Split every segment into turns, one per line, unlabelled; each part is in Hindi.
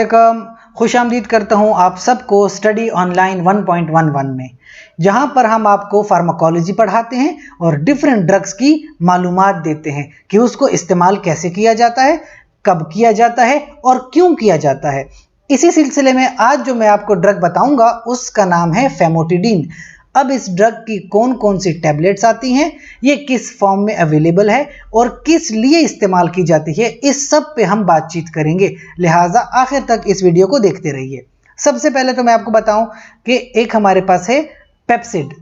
खुशामदीद करता हूं आप सबको स्टडी ऑनलाइन 1.11 में, जहां पर हम आपको फार्माकोलॉजी पढ़ाते हैं और डिफरेंट ड्रग्स की मालूमात देते हैं कि उसको इस्तेमाल कैसे किया जाता है, कब किया जाता है और क्यों किया जाता है। इसी सिलसिले में आज जो मैं आपको ड्रग बताऊंगा उसका नाम है फेमोटिडीन। अब इस ड्रग की कौन कौन सी टैबलेट्स आती हैं, ये किस फॉर्म में अवेलेबल है और किस लिए इस्तेमाल की जाती है, इस सब पे हम बातचीत करेंगे, लिहाजा आखिर तक इस वीडियो को देखते रहिए। सबसे पहले तो मैं आपको बताऊं कि एक हमारे पास है पेप्सिड।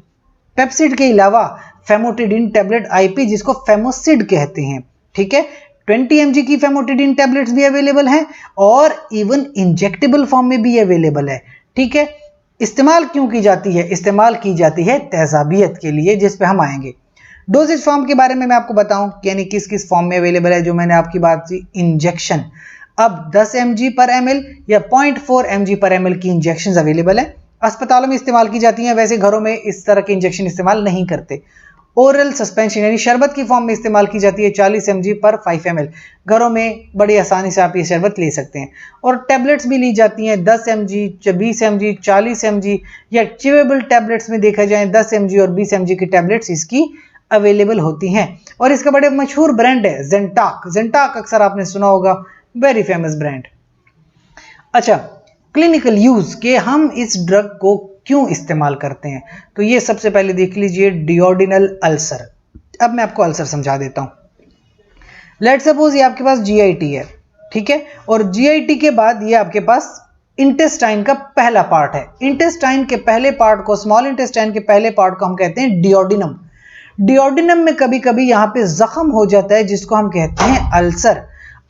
पेप्सिड के अलावा फेमोटिडीन टैबलेट आईपी, जिसको फेमोसिड कहते हैं, ठीक है। 20 mg की फेमोटिडीन टैबलेट्स भी अवेलेबल हैं और इवन इंजेक्टेबल फॉर्म में भी अवेलेबल है, ठीक है। इस्तेमाल क्यों की जाती है? इस्तेमाल की जाती है तेजाबियत के लिए, जिस पे हम आएंगे। डोजेज फॉर्म के बारे में मैं आपको बताऊं, यानी किस किस फॉर्म में अवेलेबल है। जो मैंने आपकी बात की इंजेक्शन, अब 10 mg पर ml या 0.4 mg पर ml की इंजेक्शन अवेलेबल है। अस्पतालों में इस्तेमाल की जाती हैं, वैसे घरों में इस तरह के इंजेक्शन इस्तेमाल नहीं करते। ओरल सस्पेंशन यानी शरबत की फॉर्म में इस्तेमाल की जाती है 40 mg पर 5 ml। घरों में बड़ी आसानी से आप ये शरबत ले सकते हैं। और टैबलेट्स भी ली जाती हैं 10 mg, 20 mg, 40 mg या च्यूएबल टैबलेट्स में देखा जाए 10 mg और 20 mg की टैबलेट्स इसकी अवेलेबल होती हैं। और इसका बड़े मशहूर ब्रांड है जेंटाक। जेंटाक अक्सर आपने सुना होगा, वेरी फेमस ब्रांड। अच्छा, क्लिनिकल यूज के हम इस ड्रग को क्यों इस्तेमाल करते हैं, तो ये सबसे पहले देख लीजिए डियोडिनल अल्सर। अब मैं आपको अल्सर समझा देता हूं। लेट सपोज ये आपके पास जीआईटी है, ठीक है, और जीआईटी के बाद ये आपके पास इंटेस्टाइन का पहला पार्ट है। इंटेस्टाइन के पहले पार्ट को, स्मॉल इंटेस्टाइन के पहले पार्ट को हम कहते हैं डियोडिनम। डियोडिनम में कभी कभी यहां पे जख्म हो जाता है, जिसको हम कहते हैं अल्सर।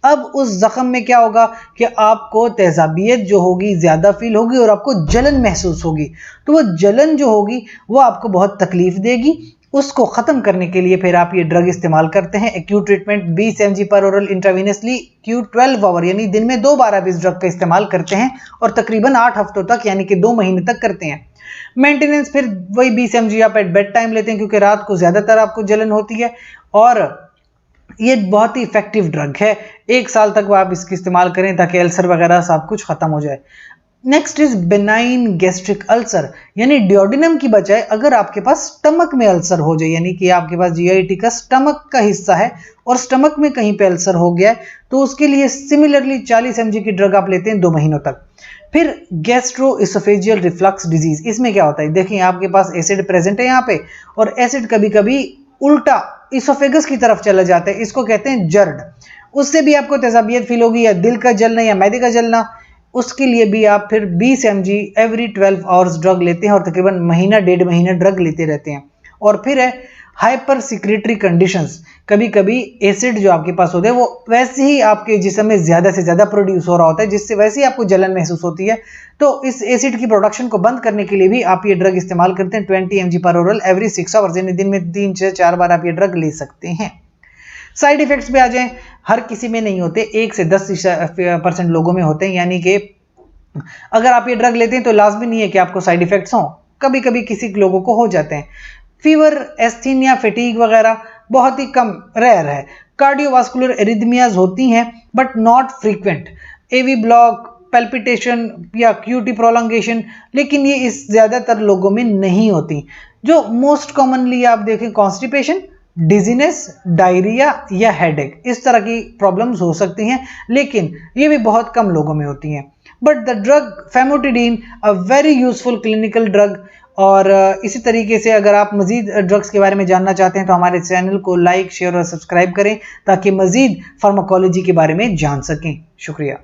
अब उस जख्म में क्या होगा कि आपको तेजाबियत जो होगी ज्यादा फील होगी और आपको जलन महसूस होगी। तो वो जलन जो होगी वो आपको बहुत तकलीफ देगी। उसको खत्म करने के लिए फिर आप ये ड्रग इस्तेमाल करते हैं। एक्यूट ट्रीटमेंट 20 mg पर ओरल इंट्रावेनसली Q12 आवर यानी दिन में 2 बार आप इस ड्रग का इस्तेमाल करते हैं और तकरीबन 8 हफ्तों तक यानी कि 2 महीने तक करते हैं। मेंटेनेंस फिर वही 20 mg आप एट बेड टाइम लेते हैं, क्योंकि रात को ज्यादातर आपको जलन होती है। और ये बहुत ही इफेक्टिव ड्रग है। 1 साल तक आप इसकी इस्तेमाल करें ताकि अल्सर वगैरह सब कुछ खत्म हो जाए। Next is benign gastric ulcer, यानी डियोडिनम की बजाय अगर आपके पास स्टमक में अल्सर हो जाए, यानी कि आपके पास जीआईटी का स्टमक का हिस्सा है और स्टमक में कहीं पे अल्सर हो गया है, तो उसके लिए सिमिलरली 40 mg की ड्रग आप लेते हैं 2 महीनों तक। फिर गैस्ट्रो इसोफेजियल रिफ्लक्स डिजीज, इसमें क्या होता है, देखिए आपके पास एसिड प्रेजेंट है यहाँ पे, और एसिड कभी कभी उल्टा इसोफेगस की तरफ चला जाता है, इसको कहते हैं जर्ड। उससे भी आपको तेजाबियत फील होगी, या दिल का जलना या मैदे का जलना, उसके लिए भी आप फिर 20 mg एवरी 12 आवर्स ड्रग लेते हैं और तकरीबन महीना 1.5 महीना ड्रग लेते रहते हैं। और फिर है हाइपर सिक्रेटरी कंडीशंस, कभी कभी एसिड जो आपके पास होते हैं वो वैसे ही आपके जिस्म में ज्यादा से ज्यादा प्रोड्यूस हो रहा होता है, जिससे वैसे ही आपको जलन महसूस होती है। तो इस एसिड की प्रोडक्शन को बंद करने के लिए भी आप ये ड्रग इस्तेमाल करते हैं 20 mg पर ओरल एवरी 6 आवर्स, यानी दिन में 3 से 4 बार आप ये ड्रग ले सकते हैं। साइड इफेक्ट्स पे आ जाएं, हर किसी में नहीं होते, 1 से 10% लोगों में होते हैं, यानी कि अगर आप ये ड्रग लेते हैं तो लाजमी नहीं है कि आपको साइड इफेक्ट्स हों, कभी कभी किसी लोगों को हो जाते हैं। फीवर, एस्थीनिया, फैटीग वगैरह बहुत ही कम, रेयर है। कार्डियोवास्कुलर एरिथमियाज होती हैं but not frequent. AV block, palpitation या क्यूटी प्रोलॉन्गेशन, लेकिन ये इस ज्यादातर लोगों में नहीं होती। जो मोस्ट कॉमनली आप देखें, कॉन्स्टिपेशन, डिजीनेस, डायरिया या हेडेक, इस तरह की प्रॉब्लम्स हो सकती हैं, लेकिन ये भी बहुत कम लोगों में होती हैं। But the drug famotidine a very useful clinical drug. और इसी तरीके से अगर आप मजीद ड्रग्स के बारे में जानना चाहते हैं तो हमारे चैनल को लाइक, शेयर और सब्सक्राइब करें ताकि मजीद फार्माकोलॉजी के बारे में जान सकें। शुक्रिया।